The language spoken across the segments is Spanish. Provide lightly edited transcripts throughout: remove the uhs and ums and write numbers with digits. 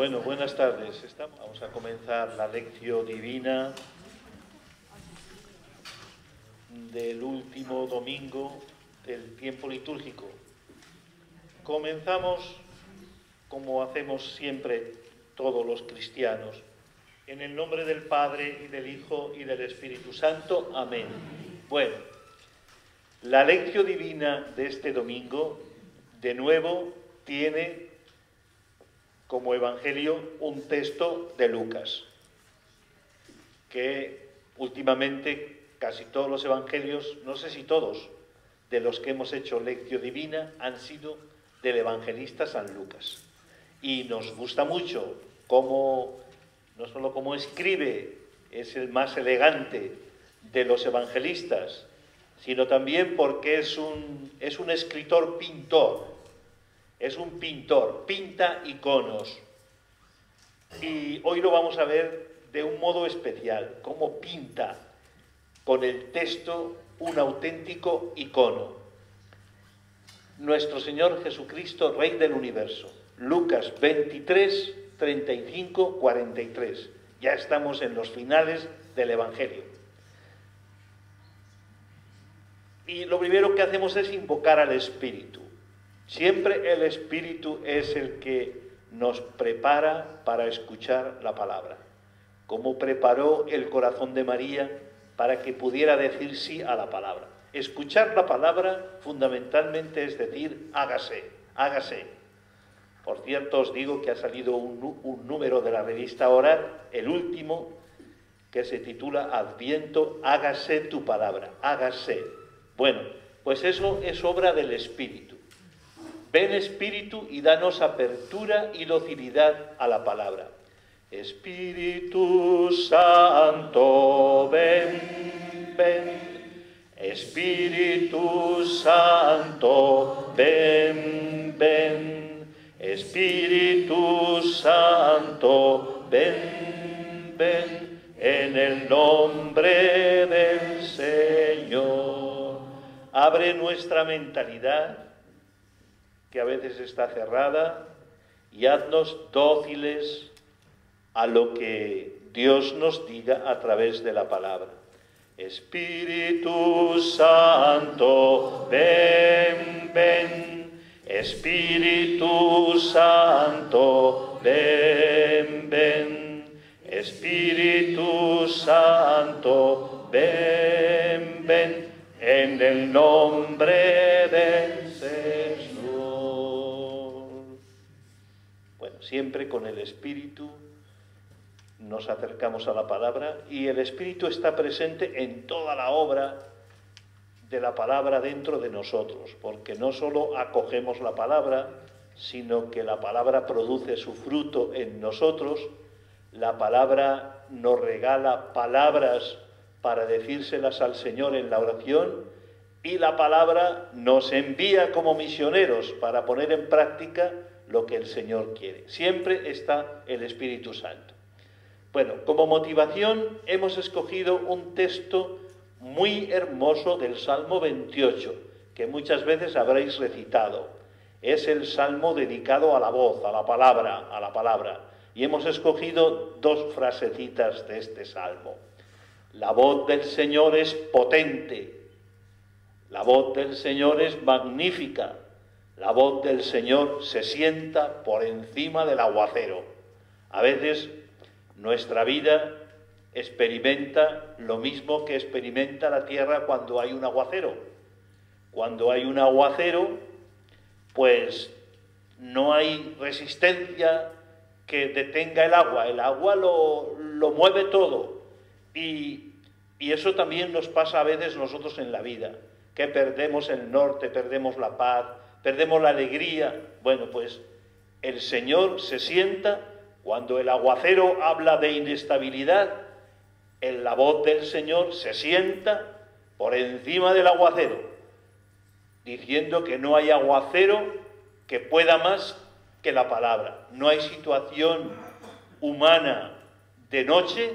Bueno, buenas tardes. Vamos a comenzar la lección divina del último domingo del tiempo litúrgico. Comenzamos, como hacemos siempre todos los cristianos, en el nombre del Padre, y del Hijo, y del Espíritu Santo. Amén. Bueno, la lección divina de este domingo, de nuevo, tiene como evangelio un texto de Lucas, que últimamente casi todos los evangelios, no sé si todos, de los que hemos hecho lección divina han sido del evangelista San Lucas. Y nos gusta mucho cómo, no solo cómo escribe, es el más elegante de los evangelistas, sino también porque es un escritor pintor. Es un pintor, pinta iconos. Y hoy lo vamos a ver de un modo especial, cómo pinta con el texto un auténtico icono. Nuestro Señor Jesucristo, Rey del Universo. Lucas 23, 35, 43. Ya estamos en los finales del Evangelio. Y lo primero que hacemos es invocar al Espíritu. Siempre el Espíritu es el que nos prepara para escuchar la palabra. Como preparó el corazón de María para que pudiera decir sí a la palabra. Escuchar la palabra fundamentalmente es decir, hágase, hágase. Por cierto, os digo que ha salido un número de la revista Orar, el último, que se titula Adviento, hágase tu palabra, hágase. Bueno, pues eso es obra del Espíritu. Ven Espíritu y danos apertura y docilidad a la palabra. Espíritu Santo, ven, ven. Espíritu Santo, ven, ven. Espíritu Santo, ven, ven. En el nombre del Señor. Abre nuestra mentalidad, que a veces está cerrada, y haznos dóciles a lo que Dios nos diga a través de la palabra. Espíritu Santo, ven, ven. Espíritu Santo, ven, ven. Espíritu Santo, ven, ven. En el nombre del Señor. Bueno, siempre con el Espíritu nos acercamos a la palabra, y el Espíritu está presente en toda la obra de la palabra dentro de nosotros, porque no solo acogemos la palabra, sino que la palabra produce su fruto en nosotros. La palabra nos regala palabras para decírselas al Señor en la oración, y la palabra nos envía como misioneros para poner en práctica lo que el Señor quiere. Siempre está el Espíritu Santo. Bueno, como motivación hemos escogido un texto muy hermoso del Salmo 28, que muchas veces habréis recitado. Es el salmo dedicado a la voz, a la palabra. Y hemos escogido dos frasecitas de este salmo. La voz del Señor es potente, la voz del Señor es magnífica, la voz del Señor se sienta por encima del aguacero. A veces nuestra vida experimenta lo mismo que experimenta la tierra cuando hay un aguacero. Cuando hay un aguacero, pues no hay resistencia que detenga el agua lo mueve todo. Y eso también nos pasa a veces nosotros en la vida, que perdemos el norte, perdemos la paz, perdemos la alegría. Bueno, pues el Señor se sienta cuando el aguacero habla de inestabilidad, en la voz del Señor se sienta por encima del aguacero, diciendo que no hay aguacero que pueda más que la palabra. No hay situación humana de noche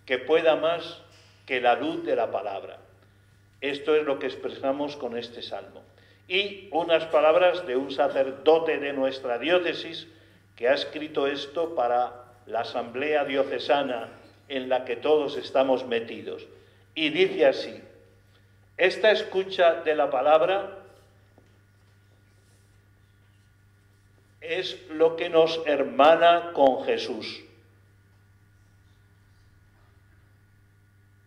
que pueda más que la luz de la palabra. Esto es lo que expresamos con este salmo. Y unas palabras de un sacerdote de nuestra diócesis que ha escrito esto para la asamblea diocesana en la que todos estamos metidos. Y dice así: esta escucha de la palabra es lo que nos hermana con Jesús.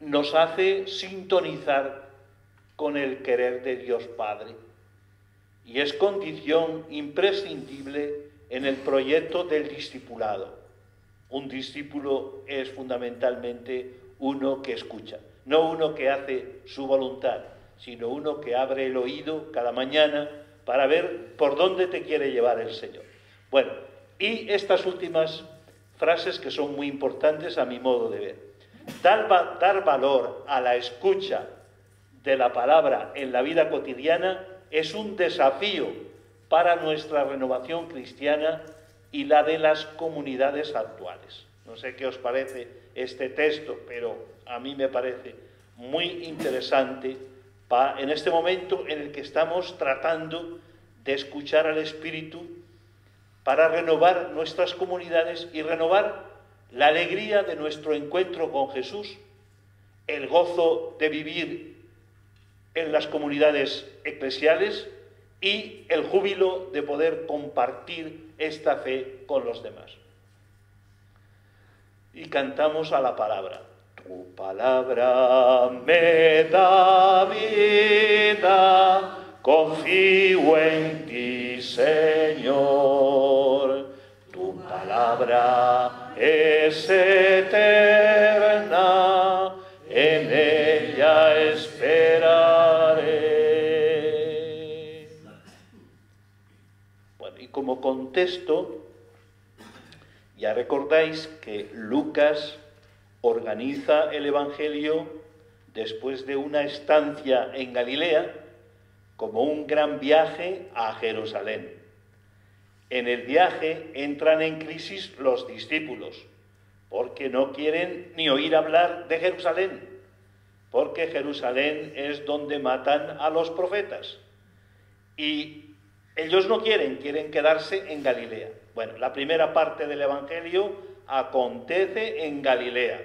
Nos hace sintonizar con el querer de Dios Padre y es condición imprescindible en el proyecto del discipulado. Un discípulo es fundamentalmente uno que escucha, no uno que hace su voluntad, sino uno que abre el oído cada mañana para ver por dónde te quiere llevar el Señor. Bueno, y estas últimas frases que son muy importantes a mi modo de ver. Dar valor a la escucha de la palabra en la vida cotidiana es un desafío para nuestra renovación cristiana y la de las comunidades actuales. No sé qué os parece este texto, pero a mí me parece muy interesante en este momento en el que estamos tratando de escuchar al Espíritu para renovar nuestras comunidades y renovar la alegría de nuestro encuentro con Jesús, el gozo de vivir en las comunidades eclesiales y el júbilo de poder compartir esta fe con los demás. Y cantamos a la palabra. Tu palabra me da vida, confío en ti, Señor. Tu palabra es eterna, en ella esperaré. Bueno, y como contexto, ya recordáis que Lucas organiza el Evangelio después de una estancia en Galilea como un gran viaje a Jerusalén. En el viaje entran en crisis los discípulos, porque no quieren ni oír hablar de Jerusalén, porque Jerusalén es donde matan a los profetas. Y ellos no quieren quedarse en Galilea. Bueno, la primera parte del Evangelio acontece en Galilea,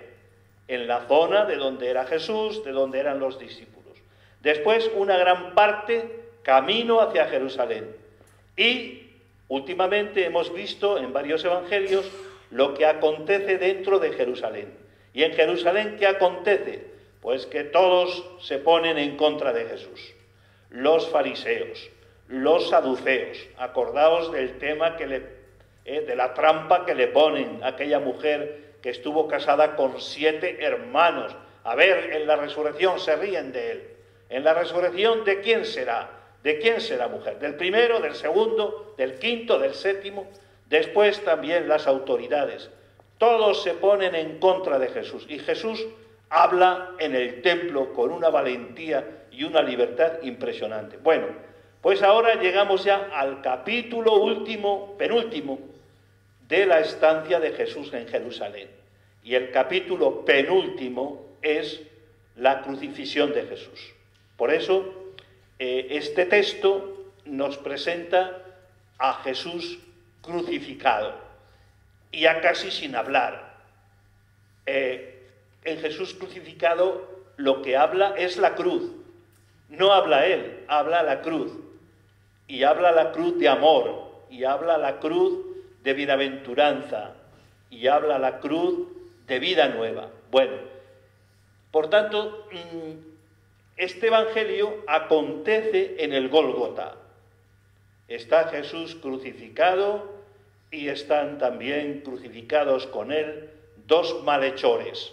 en la zona de donde era Jesús, de donde eran los discípulos. Después, una gran parte camino hacia Jerusalén. Y últimamente hemos visto en varios evangelios lo que acontece dentro de Jerusalén. ¿Y en Jerusalén qué acontece? Pues que todos se ponen en contra de Jesús. Los fariseos, los saduceos. Acordaos del tema de la trampa que le ponen a aquella mujer que estuvo casada con 7 hermanos. A ver, en la resurrección se ríen de él. En la resurrección, ¿de quién será? ¿De quién será mujer? ¿Del primero, del segundo, del quinto, del séptimo? Después también las autoridades. Todos se ponen en contra de Jesús. Y Jesús habla en el templo con una valentía y una libertad impresionante. Bueno, pues ahora llegamos ya al capítulo penúltimo, de la estancia de Jesús en Jerusalén. Y el capítulo penúltimo es la crucifixión de Jesús. Por eso, este texto nos presenta a Jesús crucificado, y ya casi sin hablar. En Jesús crucificado lo que habla es la cruz. No habla él, habla la cruz. Y habla la cruz de amor, y habla la cruz de bienaventuranza, y habla la cruz de vida nueva. Bueno, por tanto, este evangelio acontece en el Gólgota. Está Jesús crucificado y están también crucificados con él 2 malhechores,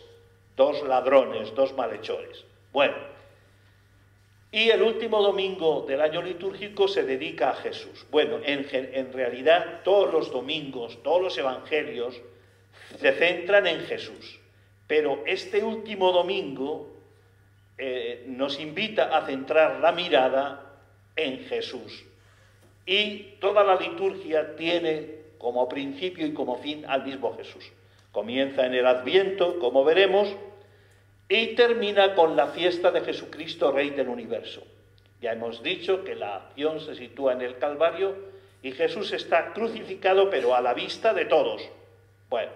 2 ladrones, 2 malhechores. Bueno, y el último domingo del año litúrgico se dedica a Jesús. Bueno, en realidad todos los domingos, todos los evangelios se centran en Jesús, pero este último domingo nos invita a centrar la mirada en Jesús. Y toda la liturgia tiene como principio y como fin al mismo Jesús. Comienza en el Adviento, como veremos, y termina con la fiesta de Jesucristo, Rey del Universo. Ya hemos dicho que la acción se sitúa en el Calvario y Jesús está crucificado, pero a la vista de todos. Bueno,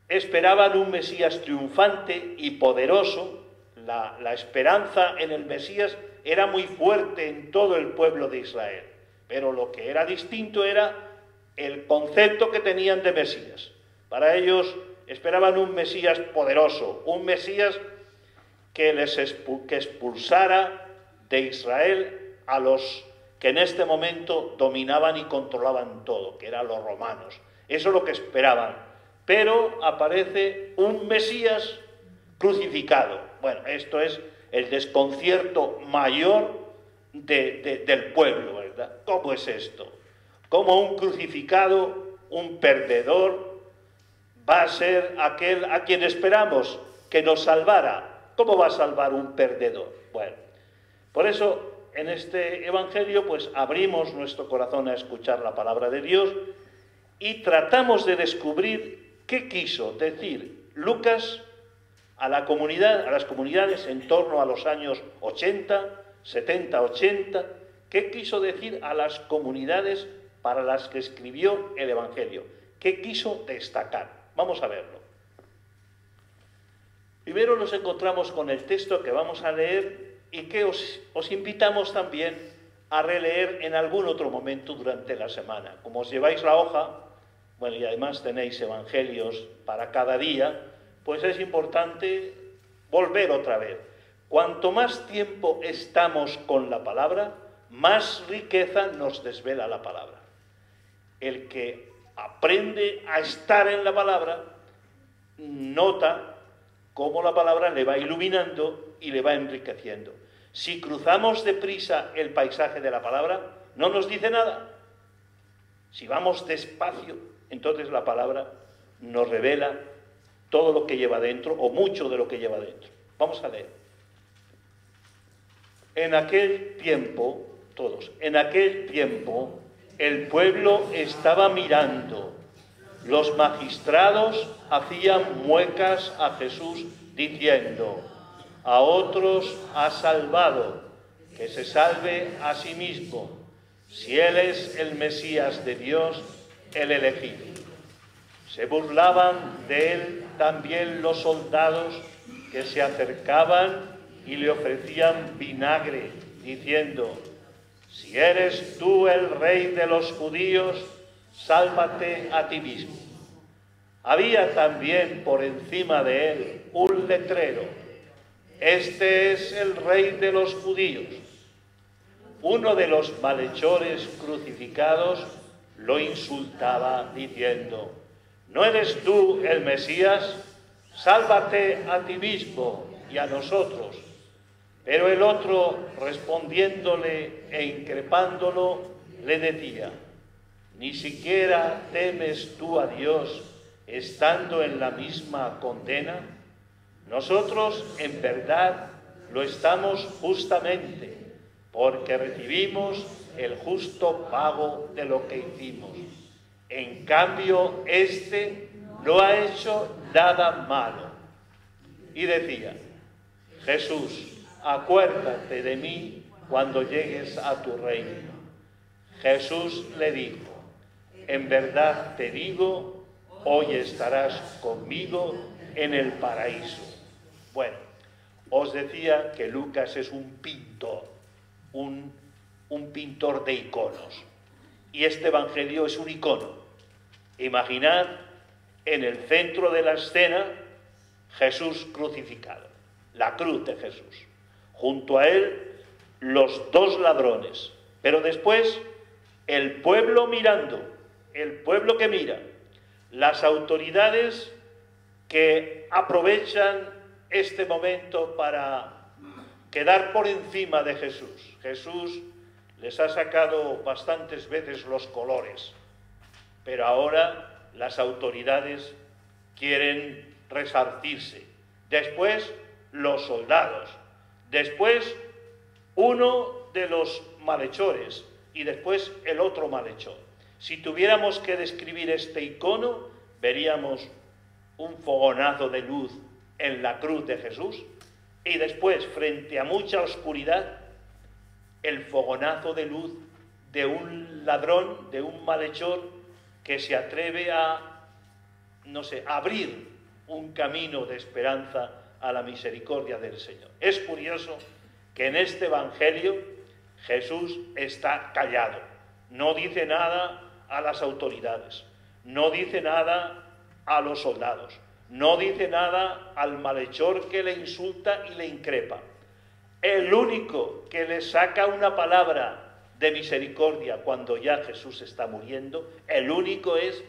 esperaban un Mesías triunfante y poderoso. La esperanza en el Mesías era muy fuerte en todo el pueblo de Israel, pero lo que era distinto era el concepto que tenían de Mesías. Para ellos esperaban un Mesías poderoso, un Mesías que expulsara de Israel a los que en este momento dominaban y controlaban todo, que eran los romanos. Eso es lo que esperaban. Pero aparece un Mesías crucificado. Bueno, esto es el desconcierto mayor del pueblo, ¿verdad? ¿Cómo es esto? ¿Cómo un crucificado, un perdedor, va a ser aquel a quien esperamos que nos salvara? ¿Cómo va a salvar un perdedor? Bueno, por eso en este Evangelio pues abrimos nuestro corazón a escuchar la palabra de Dios y tratamos de descubrir qué quiso decir Lucas a las comunidades en torno a los años 80, 70, 80, qué quiso decir a las comunidades para las que escribió el Evangelio, qué quiso destacar. Vamos a verlo. Primero nos encontramos con el texto que vamos a leer y que os invitamos también a releer en algún otro momento durante la semana. Como os lleváis la hoja, bueno, y además tenéis evangelios para cada día, pues es importante volver otra vez. Cuanto más tiempo estamos con la palabra, más riqueza nos desvela la palabra. El que aprende a estar en la palabra, nota cómo la palabra le va iluminando y le va enriqueciendo. Si cruzamos deprisa el paisaje de la palabra, no nos dice nada. Si vamos despacio, entonces la palabra nos revela todo lo que lleva dentro, o mucho de lo que lleva dentro. Vamos a leer. En aquel tiempo, el pueblo estaba mirando. Los magistrados hacían muecas a Jesús diciendo: a otros ha salvado, que se salve a sí mismo, si él es el Mesías de Dios, el elegido. Se burlaban de él también los soldados que se acercaban y le ofrecían vinagre, diciendo: si eres tú el rey de los judíos, sálvate a ti mismo. Había también por encima de él un letrero: este es el rey de los judíos. Uno de los malhechores crucificados lo insultaba diciendo: ¿no eres tú el Mesías? Sálvate a ti mismo y a nosotros. Pero el otro, respondiéndole e increpándolo, le decía: ¿ni siquiera temes tú a Dios estando en la misma condena? Nosotros en verdad lo estamos justamente, porque recibimos el justo pago de lo que hicimos. En cambio, este no ha hecho nada malo. Y decía: Jesús, acuérdate de mí cuando llegues a tu reino. Jesús le dijo: en verdad te digo, hoy estarás conmigo en el paraíso. Bueno, os decía que Lucas es un pintor, un pintor de iconos. Y este evangelio es un icono. Imaginad en el centro de la escena Jesús crucificado, la cruz de Jesús. Junto a él los dos ladrones, pero después el pueblo mirando, el pueblo que mira, las autoridades que aprovechan este momento para quedar por encima de Jesús. Jesús les ha sacado bastantes veces los colores, pero ahora las autoridades quieren resarcirse. Después los soldados, después uno de los malhechores y después el otro malhechor. Si tuviéramos que describir este icono, veríamos un fogonazo de luz en la cruz de Jesús y después, frente a mucha oscuridad, el fogonazo de luz de un ladrón, de un malhechor que se atreve a, no sé, a abrir un camino de esperanza a la misericordia del Señor. Es curioso que en este Evangelio Jesús está callado, no dice nada a las autoridades, no dice nada a los soldados, no dice nada al malhechor que le insulta y le increpa. El único que le saca una palabra de misericordia cuando ya Jesús está muriendo, el único es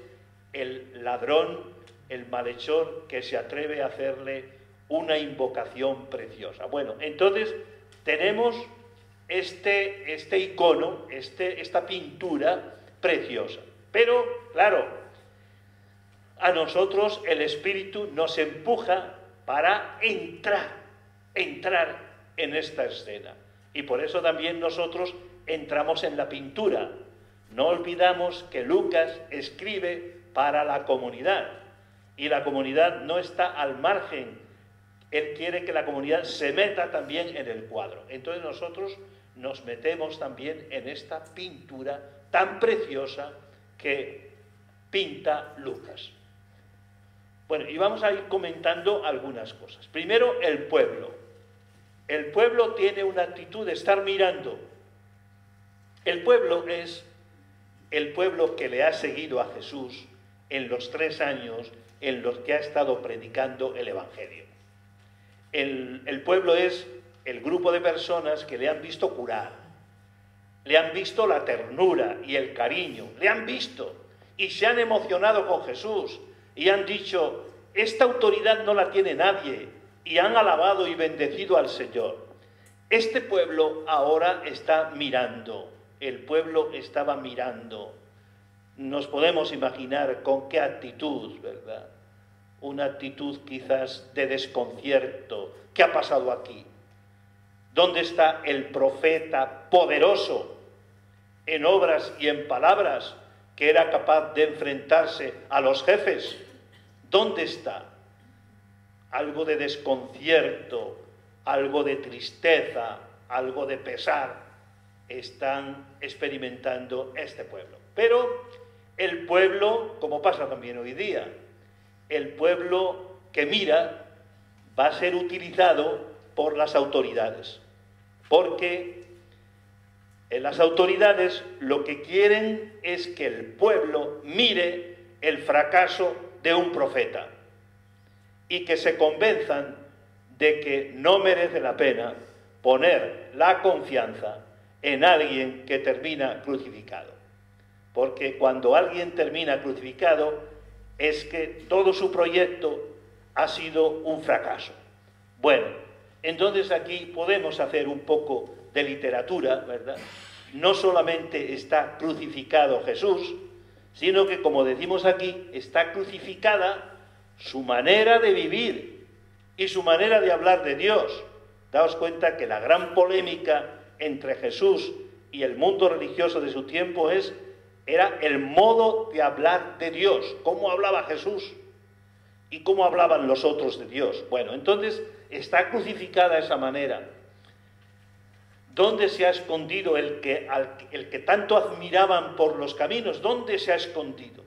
el ladrón, el malhechor que se atreve a hacerle una invocación preciosa. Bueno, entonces tenemos este icono, esta pintura preciosa. Pero, claro, a nosotros el Espíritu nos empuja para entrar en esta escena. Y por eso también nosotros entramos en la pintura. No olvidamos que Lucas escribe para la comunidad. Y la comunidad no está al margen. Él quiere que la comunidad se meta también en el cuadro. Entonces nosotros nos metemos también en esta pintura tan preciosa que pinta Lucas. Bueno, y vamos a ir comentando algunas cosas. Primero, el pueblo. El pueblo tiene una actitud de estar mirando. El pueblo es el pueblo que le ha seguido a Jesús en los 3 años en los que ha estado predicando el Evangelio. El pueblo es el grupo de personas que le han visto curar, le han visto la ternura y el cariño, le han visto y se han emocionado con Jesús y han dicho, esta autoridad no la tiene nadie, y han alabado y bendecido al Señor. Este pueblo ahora está mirando, el pueblo estaba mirando. Nos podemos imaginar con qué actitud, ¿verdad? Una actitud quizás de desconcierto. ¿Qué ha pasado aquí? ¿Dónde está el profeta poderoso en obras y en palabras que era capaz de enfrentarse a los jefes? ¿Dónde está? Algo de desconcierto, algo de tristeza, algo de pesar están experimentando este pueblo. Pero el pueblo, como pasa también hoy día, el pueblo que mira va a ser utilizado por las autoridades, porque las autoridades lo que quieren es que el pueblo mire el fracaso de un profeta y que se convenzan de que no merece la pena poner la confianza en alguien que termina crucificado. Porque cuando alguien termina crucificado es que todo su proyecto ha sido un fracaso. Bueno, entonces aquí podemos hacer un poco de literatura, ¿verdad? No solamente está crucificado Jesús, sino que, como decimos aquí, está crucificada su manera de vivir y su manera de hablar de Dios. Daos cuenta que la gran polémica entre Jesús y el mundo religioso de su tiempo era el modo de hablar de Dios, cómo hablaba Jesús y cómo hablaban los otros de Dios. Bueno, entonces está crucificada de esa manera. ¿Dónde se ha escondido el que tanto admiraban por los caminos? ¿Dónde se ha escondido?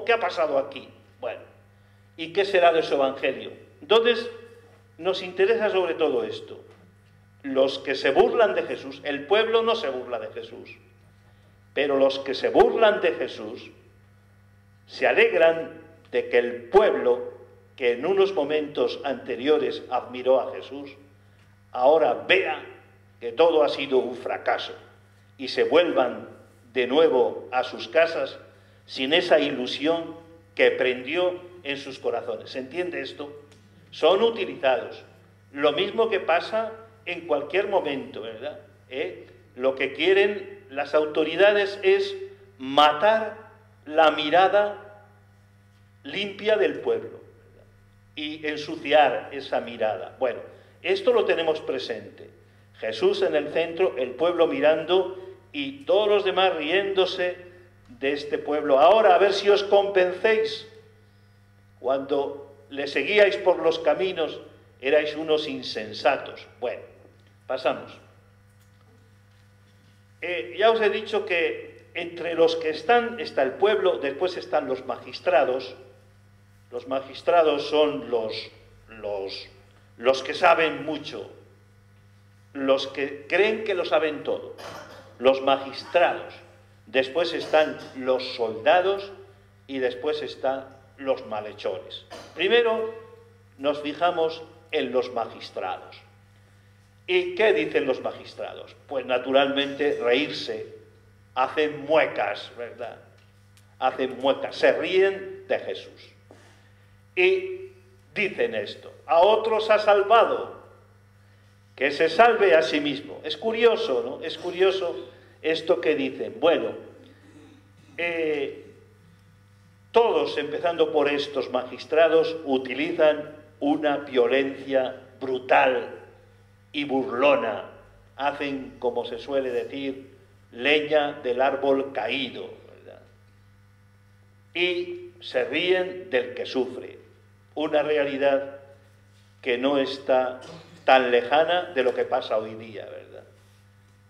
¿Qué ha pasado aquí? Bueno, ¿y qué será de su evangelio? Entonces, nos interesa sobre todo esto. Los que se burlan de Jesús, el pueblo no se burla de Jesús, pero los que se burlan de Jesús se alegran de que el pueblo, que en unos momentos anteriores admiró a Jesús, ahora vea que todo ha sido un fracaso y se vuelvan de nuevo a sus casas sin esa ilusión que prendió en sus corazones. ¿Se entiende esto? Son utilizados. Lo mismo que pasa en cualquier momento, ¿verdad? Lo que quieren las autoridades es matar la mirada limpia del pueblo, ¿verdad? Y ensuciar esa mirada. Bueno, esto lo tenemos presente. Jesús en el centro, el pueblo mirando y todos los demás riéndose de este pueblo. Ahora, a ver si os convencéis. Cuando le seguíais por los caminos, erais unos insensatos. Bueno, pasamos. Ya os he dicho que entre los que están, está el pueblo, después están los magistrados. Los magistrados son los que saben mucho, los que creen que lo saben todo, los magistrados. Después están los soldados y después están los malhechores. Primero nos fijamos en los magistrados. ¿Y qué dicen los magistrados? Pues naturalmente reírse, hacen muecas, ¿verdad? Hacen muecas, se ríen de Jesús. Y dicen esto: a otros ha salvado, que se salve a sí mismo. Es curioso, ¿no? Es curioso esto que dicen. Bueno, todos, empezando por estos magistrados, utilizan una violencia brutal y burlona. Hacen, como se suele decir, leña del árbol caído, ¿verdad? Y se ríen del que sufre. Una realidad que no está tan lejana de lo que pasa hoy día, ¿verdad?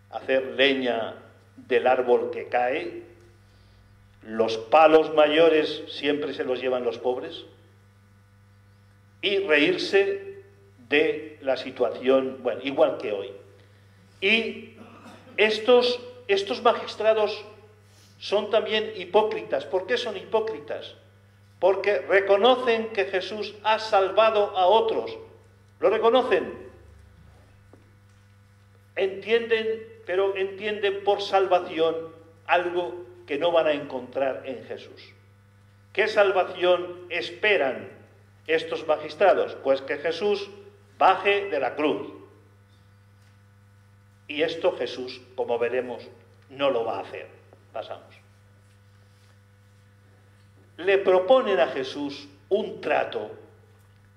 Hacer leña del árbol que cae. Los palos mayores siempre se los llevan los pobres. Y reírse de la situación, bueno, igual que hoy. Y estos magistrados son también hipócritas. ¿Por qué son hipócritas? Porque reconocen que Jesús ha salvado a otros. Lo reconocen. Entienden, pero entienden por salvación algo que no van a encontrar en Jesús. ¿Qué salvación esperan estos magistrados? Pues que Jesús baje de la cruz. Y esto Jesús, como veremos, no lo va a hacer. Pasamos. Le proponen a Jesús un trato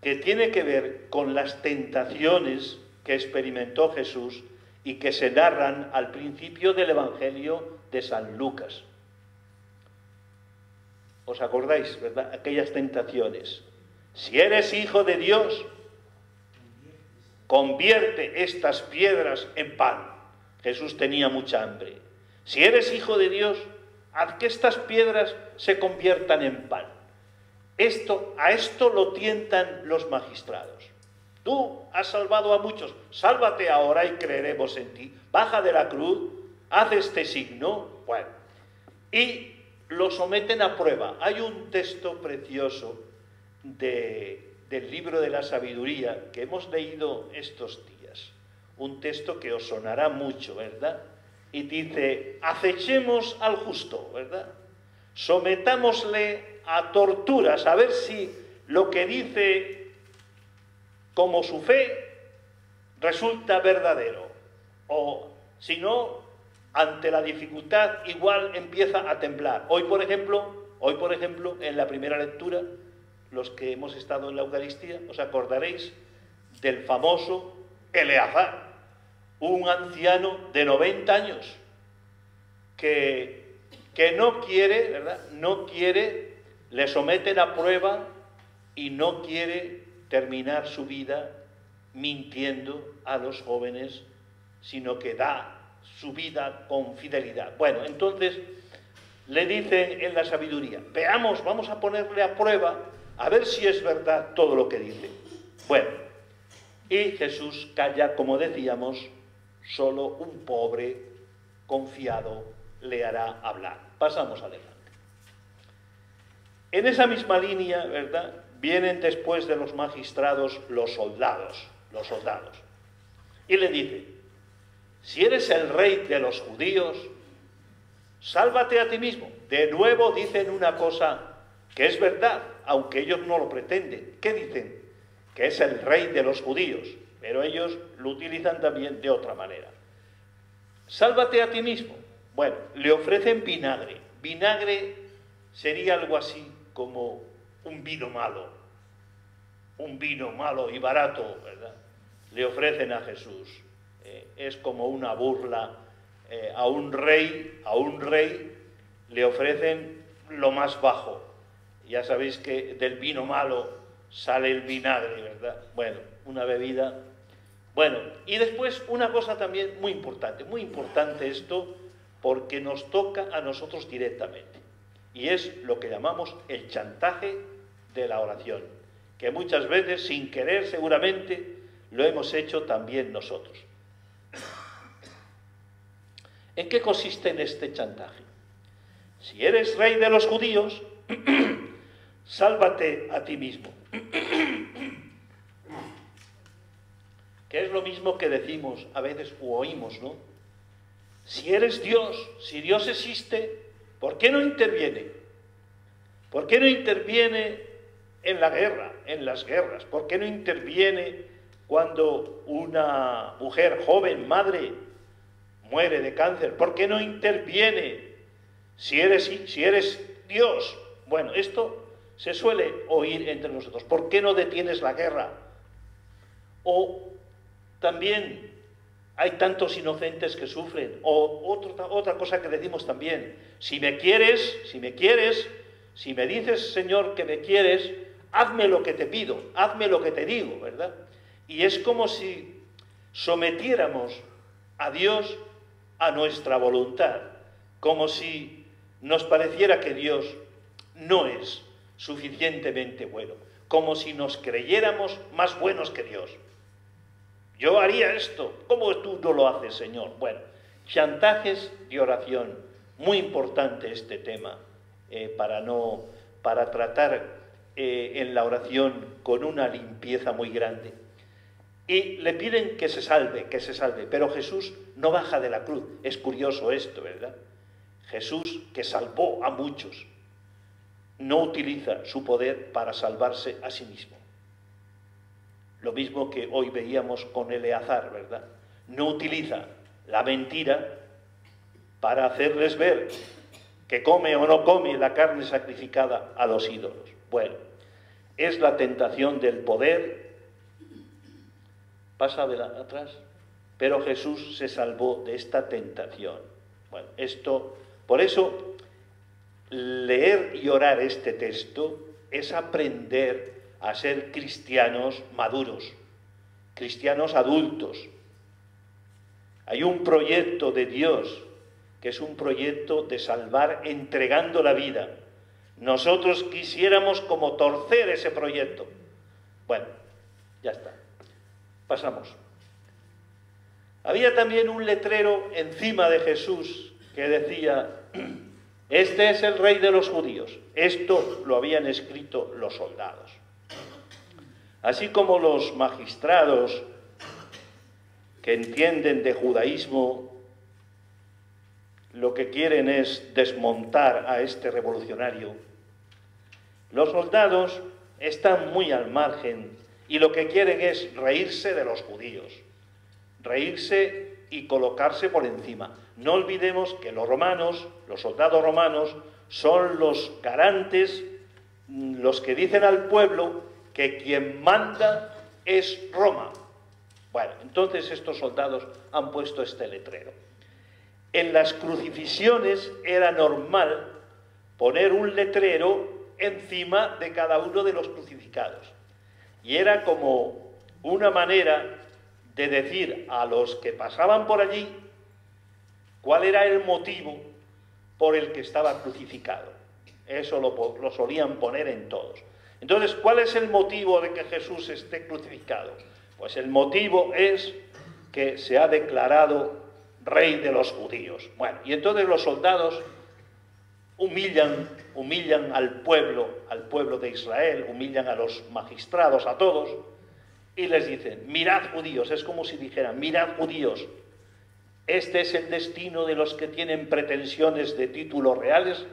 que tiene que ver con las tentaciones que experimentó Jesús y que se narran al principio del Evangelio de San Lucas. ¿Os acordáis, verdad? Aquellas tentaciones. Si eres hijo de Dios, convierte estas piedras en pan. Jesús tenía mucha hambre. Si eres hijo de Dios, haz que estas piedras se conviertan en pan. A esto lo tientan los magistrados. Tú has salvado a muchos, sálvate ahora y creeremos en ti. Baja de la cruz, haz este signo. Bueno, y lo someten a prueba. Hay un texto precioso del libro de la sabiduría que hemos leído estos días. Un texto que os sonará mucho, ¿verdad? Y dice: acechemos al justo, ¿verdad? Sometámosle a torturas, a ver si lo que dice como su fe resulta verdadero. O, si no, ante la dificultad igual empieza a temblar. Hoy, por ejemplo, en la primera lectura, los que hemos estado en la Eucaristía, os acordaréis del famoso Eleazar, un anciano de 90 años que no quiere, ¿verdad? No quiere, le someten a prueba y no quiere terminar su vida mintiendo a los jóvenes, sino que da su vida con fidelidad. Bueno, entonces le dicen en la sabiduría: veamos, vamos a ponerle a prueba a ver si es verdad todo lo que dice. Bueno, y Jesús calla, como decíamos, solo un pobre confiado le hará hablar. Pasamos adelante. En esa misma línea, ¿verdad?, vienen después de los magistrados los soldados. Y le dicen: si eres el rey de los judíos, sálvate a ti mismo. De nuevo dicen una cosa que es verdad, aunque ellos no lo pretenden. ¿Qué dicen? Que es el rey de los judíos, pero ellos lo utilizan también de otra manera. Sálvate a ti mismo. Bueno, le ofrecen vinagre. Vinagre sería algo así como un vino malo y barato, ¿verdad? Le ofrecen a Jesús. Es como una burla. A un rey le ofrecen lo más bajo. Ya sabéis que del vino malo sale el vinagre, ¿verdad? Bueno, una bebida. Bueno, y después una cosa también muy importante esto, porque nos toca a nosotros directamente. Y es lo que llamamos el chantaje de la oración, que muchas veces, sin querer seguramente, lo hemos hecho también nosotros. ¿En qué consiste en este chantaje? Si eres rey de los judíos, sálvate a ti mismo. Que es lo mismo que decimos a veces u oímos, ¿no? Si eres Dios, si Dios existe, ¿por qué no interviene? ¿Por qué no interviene en la guerra, en las guerras? ¿Por qué no interviene cuando una mujer joven, madre, muere de cáncer? ¿Por qué no interviene si eres Dios? Bueno, esto se suele oír entre nosotros. ¿Por qué no detienes la guerra? O también hay tantos inocentes que sufren. O otra cosa que decimos también, si me quieres, si me dices, Señor, que me quieres, hazme lo que te pido, hazme lo que te digo, ¿verdad? Y es como si sometiéramos a Dios a nuestra voluntad, como si nos pareciera que Dios no es suficientemente bueno, como si nos creyéramos más buenos que Dios. Yo haría esto, ¿cómo tú no lo haces, Señor? Bueno, chantajes de oración, muy importante este tema, para tratar en la oración con una limpieza muy grande. Y le piden que se salve, pero Jesús no baja de la cruz. Es curioso esto, ¿verdad? Jesús, que salvó a muchos, no utiliza su poder para salvarse a sí mismo. Lo mismo que hoy veíamos con Eleazar, ¿verdad? No utiliza la mentira para hacerles ver que come o no come la carne sacrificada a los ídolos. Bueno, es la tentación del poder. Pasa atrás. Pero Jesús se salvó de esta tentación. Bueno, por eso, leer y orar este texto es aprender a ser cristianos maduros, cristianos adultos. Hay un proyecto de Dios, que es un proyecto de salvar entregando la vida. Nosotros quisiéramos como torcer ese proyecto. Bueno, ya está. Pasamos. Había también un letrero encima de Jesús que decía: este es el rey de los judíos. Esto lo habían escrito los soldados. Así como los magistrados que entienden de judaísmo lo que quieren es desmontar a este revolucionario, los soldados están muy al margen y lo que quieren es reírse de los judíos, reírse y colocarse por encima. No olvidemos que los romanos, los soldados romanos, son los garantes, los que dicen al pueblo que quien manda es Roma. Bueno, entonces estos soldados han puesto este letrero. En las crucifixiones era normal poner un letrero encima de cada uno de los crucificados. Y era como una manera de decir a los que pasaban por allí cuál era el motivo por el que estaba crucificado. Eso lo solían poner en todos. Entonces, ¿cuál es el motivo de que Jesús esté crucificado? Pues el motivo es que se ha declarado rey de los judíos. Bueno, y entonces los soldados humillan al pueblo de Israel, humillan a los magistrados, a todos, y les dicen: mirad, judíos. Es como si dijeran: mirad, judíos, este es el destino de los que tienen pretensiones de títulos reales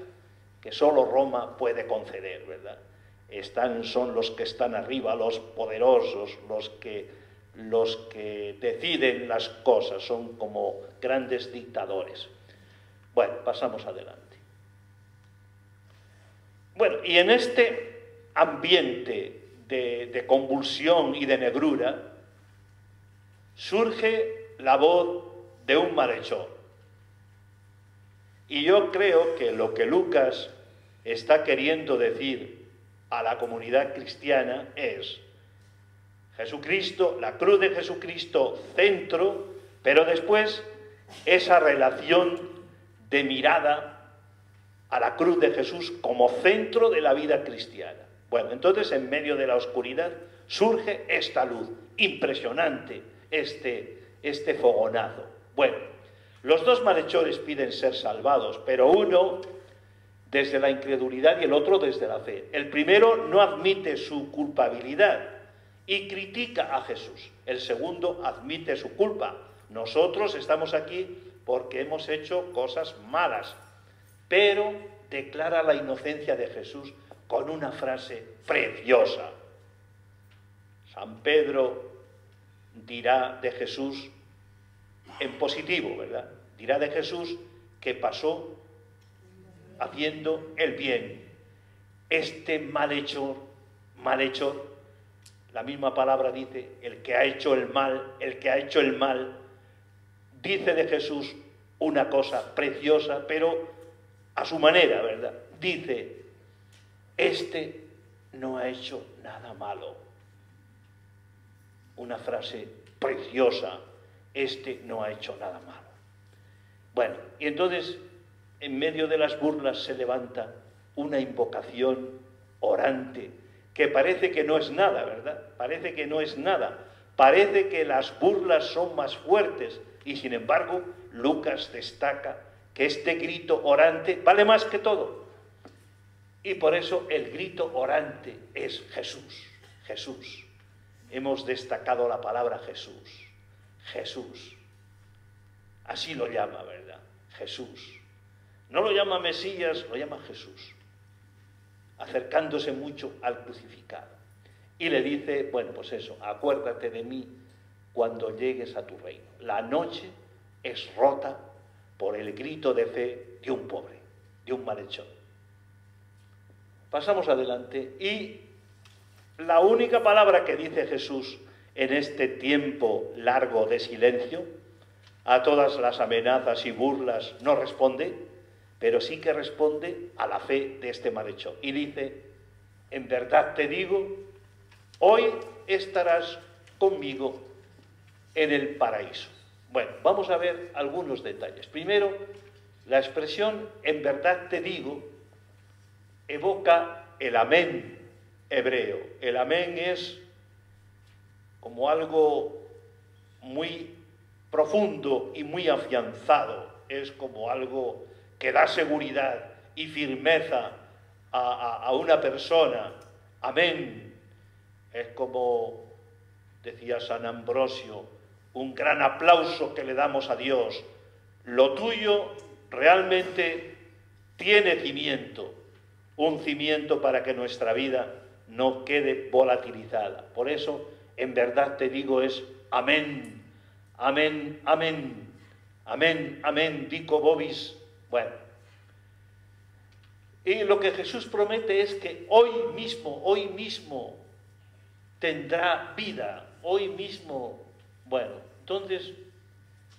que solo Roma puede conceder, ¿verdad? Son los que están arriba, los poderosos, los que deciden las cosas, son como grandes dictadores. Bueno, pasamos adelante. Bueno, y en este ambiente de convulsión y de negrura surge la voz de un malhechor. Y yo creo que lo que Lucas está queriendo decir a la comunidad cristiana es: Jesucristo, la cruz de Jesucristo, centro, pero después esa relación de mirada a la cruz de Jesús como centro de la vida cristiana. Bueno, entonces en medio de la oscuridad surge esta luz, impresionante, este fogonazo. Bueno, los dos malhechores piden ser salvados, pero uno desde la incredulidad y el otro desde la fe. El primero no admite su culpabilidad y critica a Jesús. El segundo admite su culpa. Nosotros estamos aquí porque hemos hecho cosas malas, pero declara la inocencia de Jesús con una frase preciosa. San Pedro dirá de Jesús en positivo, ¿verdad? Dirá de Jesús que pasó haciendo el bien. Este malhechor, la misma palabra dice, el que ha hecho el mal, dice de Jesús una cosa preciosa, pero a su manera, ¿verdad? Dice, este no ha hecho nada malo. Una frase preciosa, este no ha hecho nada malo. Bueno, y entonces, en medio de las burlas se levanta una invocación orante, que parece que no es nada, ¿verdad? Parece que no es nada. Parece que las burlas son más fuertes y, sin embargo, Lucas destaca que este grito orante vale más que todo. Y por eso el grito orante es Jesús, Jesús. Hemos destacado la palabra Jesús, Jesús. Así lo llama, ¿verdad? Jesús. No lo llama Mesías, lo llama Jesús, acercándose mucho al crucificado. Y le dice, bueno, pues eso, acuérdate de mí cuando llegues a tu reino. La noche es rota por el grito de fe de un pobre, de un malhechor. Pasamos adelante y la única palabra que dice Jesús en este tiempo largo de silencio, a todas las amenazas y burlas no responde, pero sí que responde a la fe de este malhechor. Y dice, en verdad te digo, hoy estarás conmigo en el paraíso. Bueno, vamos a ver algunos detalles. Primero, la expresión en verdad te digo evoca el amén hebreo. El amén es como algo muy profundo y muy afianzado. Es como algo que da seguridad y firmeza a una persona. Amén. Es como decía San Ambrosio, un gran aplauso que le damos a Dios. Lo tuyo realmente tiene cimiento, un cimiento para que nuestra vida no quede volatilizada. Por eso, en verdad te digo, es amén, amén, amén, amén, amén, dico vobis. Bueno, y lo que Jesús promete es que hoy mismo tendrá vida, hoy mismo. Bueno, entonces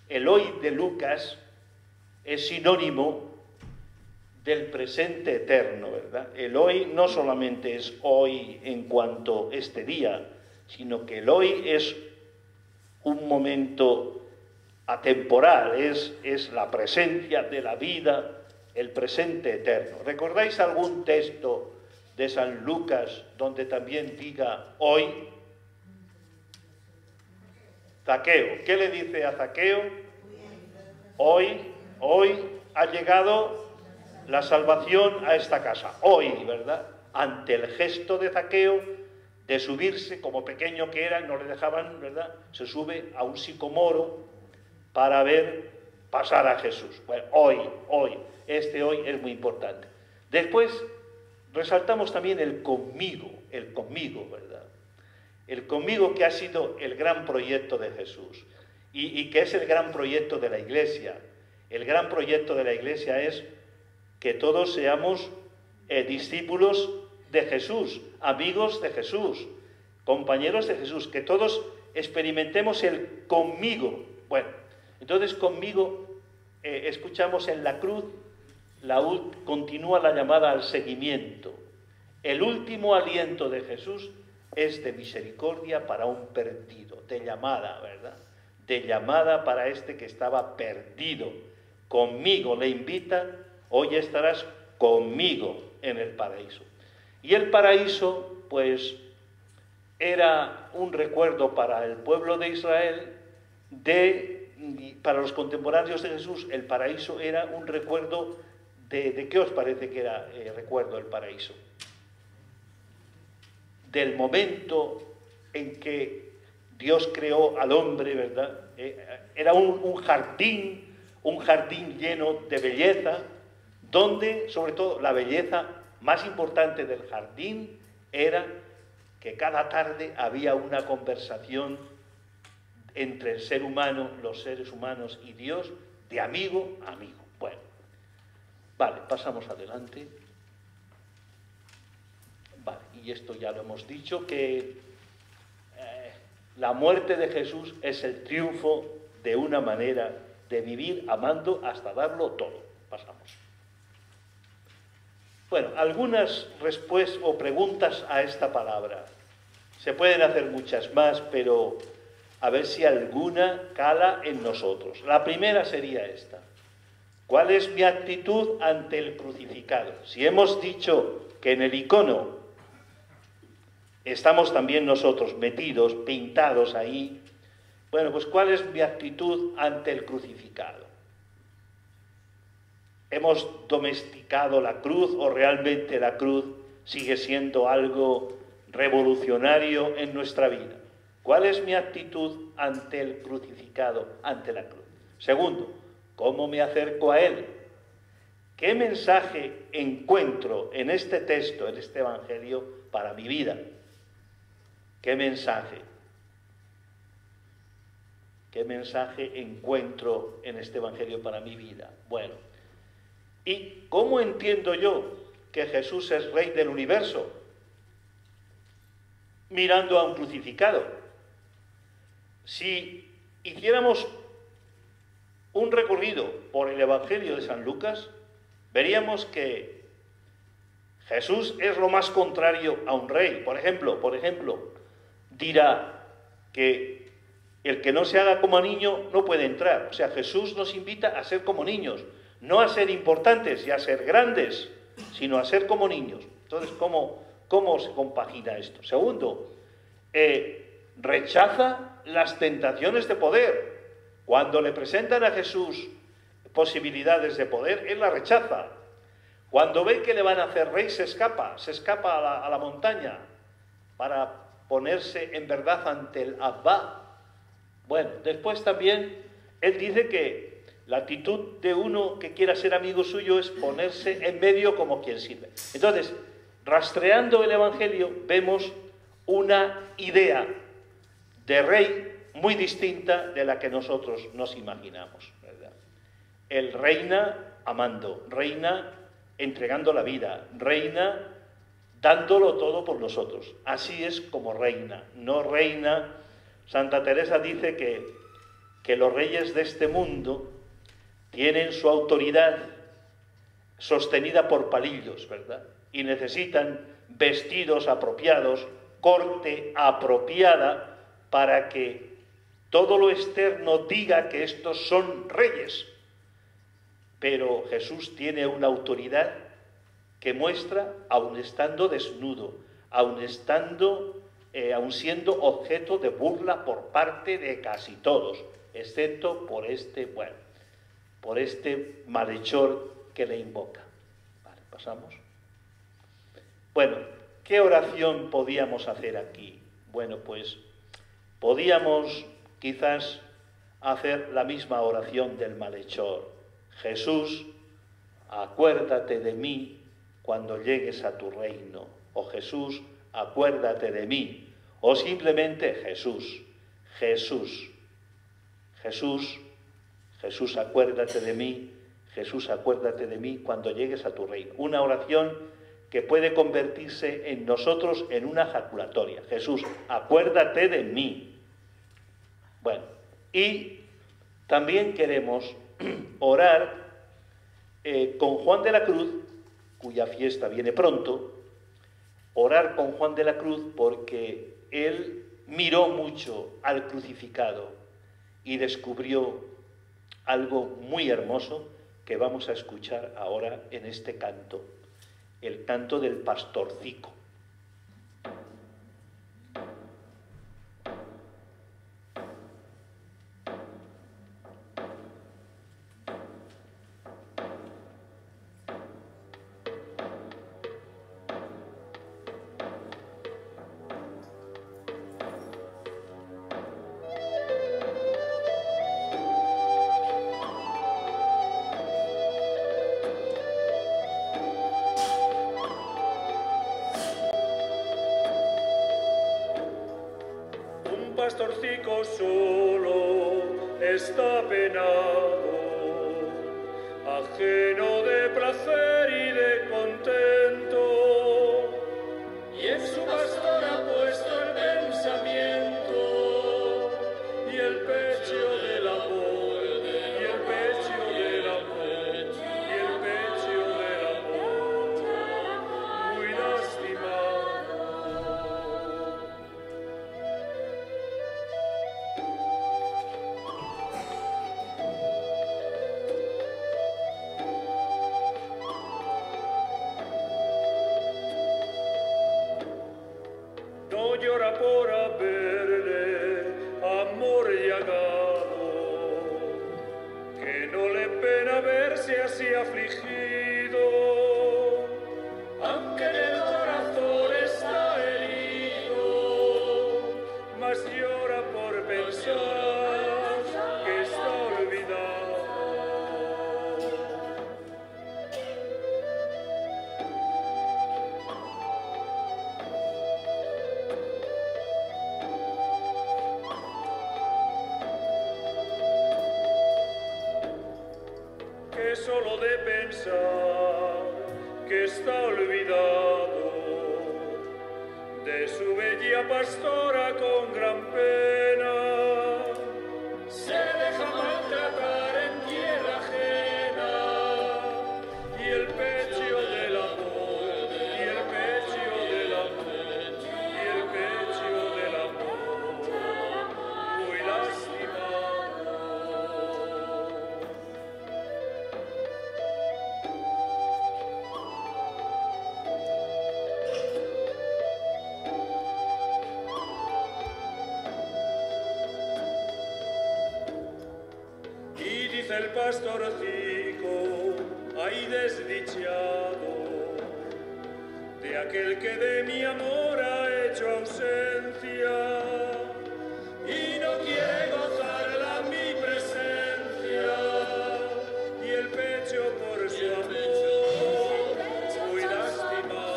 el hoy de Lucas es sinónimo del presente eterno, ¿verdad? El hoy no solamente es hoy en cuanto este día, sino que el hoy es un momento atemporal, es la presencia de la vida, el presente eterno. ¿Recordáis algún texto de San Lucas donde también diga hoy? Zaqueo, ¿qué le dice a Zaqueo? Hoy ha llegado la salvación a esta casa. Hoy, ¿verdad? Ante el gesto de Zaqueo de subirse, como pequeño que era, no le dejaban, ¿verdad? Se sube a un sicomoro para ver pasar a Jesús. Bueno, hoy, este hoy es muy importante. Después resaltamos también el conmigo, ¿verdad? El conmigo, que ha sido el gran proyecto de Jesús y que es el gran proyecto de la Iglesia. El gran proyecto de la Iglesia es que todos seamos discípulos de Jesús, amigos de Jesús, compañeros de Jesús, que todos experimentemos el conmigo. Bueno, entonces conmigo escuchamos en la cruz, continúa la llamada al seguimiento. El último aliento de Jesús es de misericordia para un perdido, de llamada, ¿verdad? De llamada para este que estaba perdido, conmigo le invita, hoy estarás conmigo en el paraíso. Y el paraíso, pues, era un recuerdo para el pueblo de Israel, para los contemporáneos de Jesús, el paraíso era un recuerdo ¿de qué os parece que era el recuerdo del paraíso? Del momento en que Dios creó al hombre, ¿verdad? Era un jardín lleno de belleza, donde, sobre todo, la belleza más importante del jardín era que cada tarde había una conversación entre el ser humano, los seres humanos y Dios, de amigo a amigo. Bueno, vale, pasamos adelante. Vale, y esto ya lo hemos dicho, que la muerte de Jesús es el triunfo de una manera de vivir amando hasta darlo todo. Pasamos. Bueno, algunas respuestas o preguntas a esta palabra. Se pueden hacer muchas más, pero a ver si alguna cala en nosotros. La primera sería esta. ¿Cuál es mi actitud ante el crucificado? Si hemos dicho que en el icono estamos también nosotros metidos, pintados ahí, bueno, pues ¿cuál es mi actitud ante el crucificado? ¿Hemos domesticado la cruz o realmente la cruz sigue siendo algo revolucionario en nuestra vida? ¿Cuál es mi actitud ante el crucificado, ante la cruz? Segundo, ¿cómo me acerco a él? ¿Qué mensaje encuentro en este texto, en este evangelio, para mi vida? ¿Qué mensaje? ¿Qué mensaje encuentro en este evangelio para mi vida? Bueno, ¿y cómo entiendo yo que Jesús es Rey del universo? Mirando a un crucificado. Si hiciéramos un recorrido por el Evangelio de San Lucas, veríamos que Jesús es lo más contrario a un rey. Por ejemplo, dirá que el que no se haga como niño no puede entrar. O sea, Jesús nos invita a ser como niños, no a ser importantes y a ser grandes, sino a ser como niños. Entonces, ¿cómo se compagina esto? Segundo, rechaza las tentaciones de poder. Cuando le presentan a Jesús posibilidades de poder, él la rechaza. Cuando ve que le van a hacer rey, se escapa a la montaña para ponerse en verdad ante el Abba. Bueno, después también él dice que la actitud de uno que quiera ser amigo suyo es ponerse en medio como quien sirve. Entonces, rastreando el Evangelio, vemos una idea de rey muy distinta de la que nosotros nos imaginamos, ¿verdad? Él reina amando, reina entregando la vida, reina dándolo todo por nosotros. Así es como reina, no reina. Santa Teresa dice que los reyes de este mundo tienen su autoridad sostenida por palillos, ¿verdad? Y necesitan vestidos apropiados, corte apropiada, para que todo lo externo diga que estos son reyes. Pero Jesús tiene una autoridad que muestra, aun estando desnudo, aun siendo objeto de burla por parte de casi todos, excepto por este malhechor que le invoca. Vale, pasamos. Bueno, ¿qué oración podíamos hacer aquí? Bueno, pues podíamos quizás hacer la misma oración del malhechor. Jesús, acuérdate de mí cuando llegues a tu reino. O Jesús, acuérdate de mí. O simplemente Jesús, Jesús, Jesús, Jesús, acuérdate de mí. Jesús, acuérdate de mí cuando llegues a tu reino. Una oración que puede convertirse en nosotros en una jaculatoria. Jesús, acuérdate de mí. Bueno, y también queremos orar con Juan de la Cruz, cuya fiesta viene pronto, orar con Juan de la Cruz porque él miró mucho al crucificado y descubrió algo muy hermoso, que vamos a escuchar ahora en este canto, el canto del pastorcico. Pastorcico solo está penado, ajeno de placer y de contento, y en su pastor ha puesto el pensamiento y el pecho del amor, y el pecho del amor, y el pecho del amor, muy lastimado. No llora por haberle amor llagado, que no le pena verse así afligido, aunque en el corazón está herido, mas llora por pensar que está olvidado. Que solo de pensar que está olvidado de su bella pastora con gran pena, se deja maltratar en tierra ajena, y el pecho del amor, y el pecho del amor, y el pecho del amor, muy lastimado. Y dice el pastorcico, ay desdichado, de aquel que de mi amor ha hecho ausencia, y no quiere gozarla mi presencia, y el pecho por su amor, muy lastimado.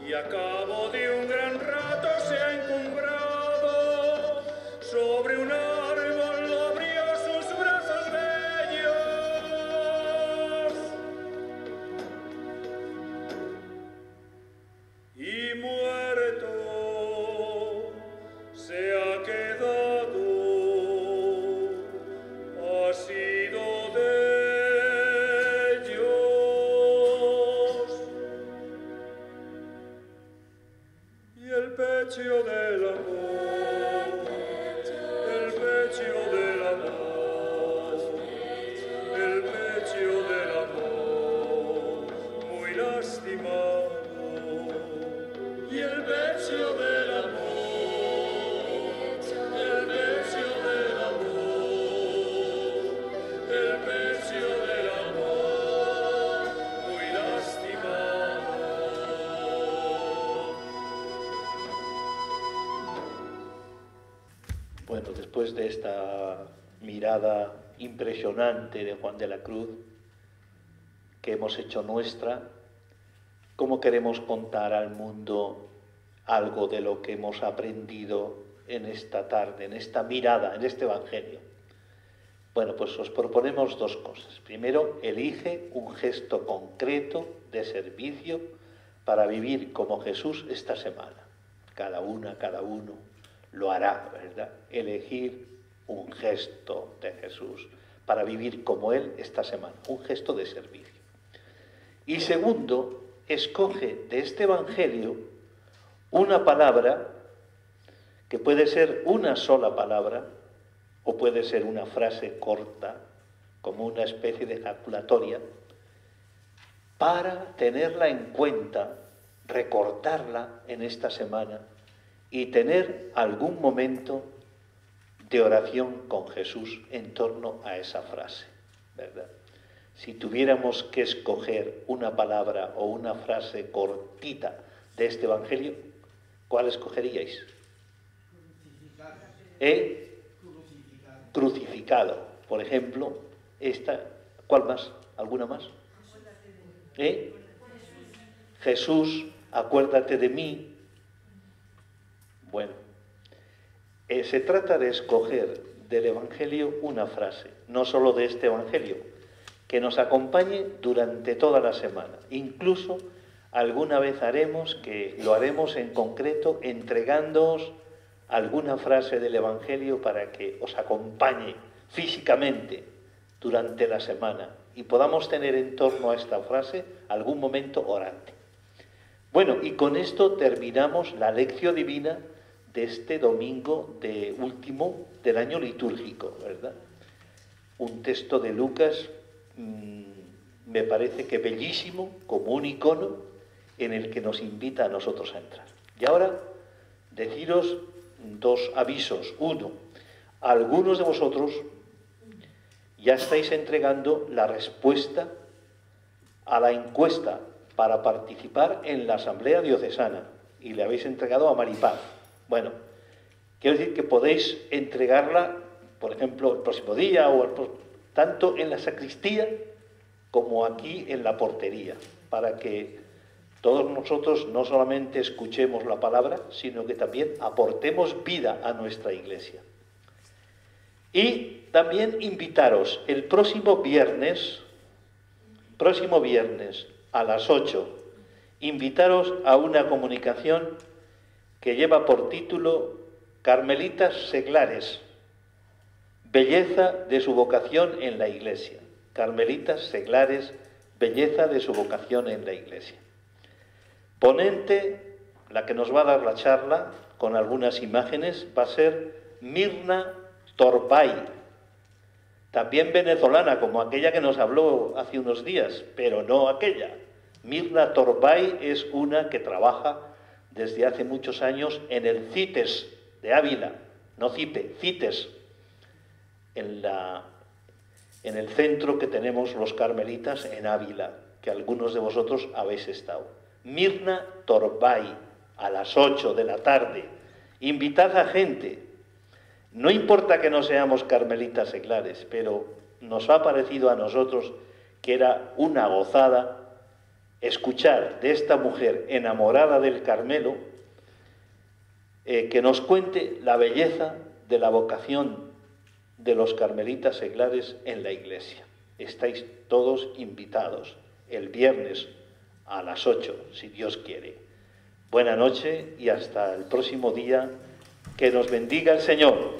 Y a cabo de un gran rato se ha encumbrado sobre un árbol, lo abrió sus brazos bellos, y muerto se ha quedado, ha sido de ellos. Y el pecho del amor, el pecho del amor, el pecho del amor, muy lastimado. Y el pecho del amor, el pecho del amor, el pecho del amor, muy lastimado. Bueno, después de esta mirada impresionante de Juan de la Cruz, que hemos hecho nuestra, ¿cómo queremos contar al mundo algo de lo que hemos aprendido en esta tarde, en esta mirada, en este Evangelio? Bueno, pues os proponemos dos cosas. Primero, elige un gesto concreto de servicio para vivir como Jesús esta semana. Cada una, cada uno lo hará, ¿verdad? Elegir un gesto de Jesús para vivir como Él esta semana, un gesto de servicio. Y segundo, escoge de este Evangelio una palabra que puede ser una sola palabra o puede ser una frase corta, como una especie de ejaculatoria, para tenerla en cuenta, recordarla en esta semana y tener algún momento de oración con Jesús en torno a esa frase, ¿verdad? Si tuviéramos que escoger una palabra o una frase cortita de este Evangelio, ¿cuál escogeríais? Crucificado. Por ejemplo, esta, ¿cuál más? ¿Alguna más? Jesús, acuérdate de mí. Bueno, se trata de escoger del Evangelio una frase, no solo de este Evangelio, que nos acompañe durante toda la semana. Incluso alguna vez lo haremos en concreto entregándoos alguna frase del Evangelio para que os acompañe físicamente durante la semana y podamos tener en torno a esta frase algún momento orante. Bueno, y con esto terminamos la lección divina de este domingo último del año litúrgico, ¿verdad? Un texto de Lucas me parece que bellísimo, como un icono en el que nos invita a nosotros a entrar. Y ahora deciros dos avisos. Uno, algunos de vosotros ya estáis entregando la respuesta a la encuesta para participar en la Asamblea Diocesana y le habéis entregado a Maripaz. Bueno, quiero decir que podéis entregarla, por ejemplo, el próximo día tanto en la sacristía como aquí en la portería, para que todos nosotros no solamente escuchemos la palabra, sino que también aportemos vida a nuestra Iglesia. Y también invitaros el próximo viernes a las 8, invitaros a una comunicación que lleva por título Carmelitas Seglares, belleza de su vocación en la Iglesia. Carmelitas Seglares, belleza de su vocación en la Iglesia. Ponente, la que nos va a dar la charla, con algunas imágenes, va a ser Mirna Torbay, también venezolana, como aquella que nos habló hace unos días, pero no aquella. Mirna Torbay es una que trabaja desde hace muchos años en el CITES de Ávila, no CIPE, CITES, en el centro que tenemos los carmelitas en Ávila, que algunos de vosotros habéis estado. Mirna Torbay, a las 8 de la tarde. Invitad a gente. No importa que no seamos carmelitas seglares, pero nos ha parecido a nosotros que era una gozada escuchar de esta mujer enamorada del Carmelo que nos cuente la belleza de la vocación de los carmelitas seglares en la Iglesia. Estáis todos invitados el viernes a las 8, si Dios quiere. Buena noche y hasta el próximo día. Que nos bendiga el Señor.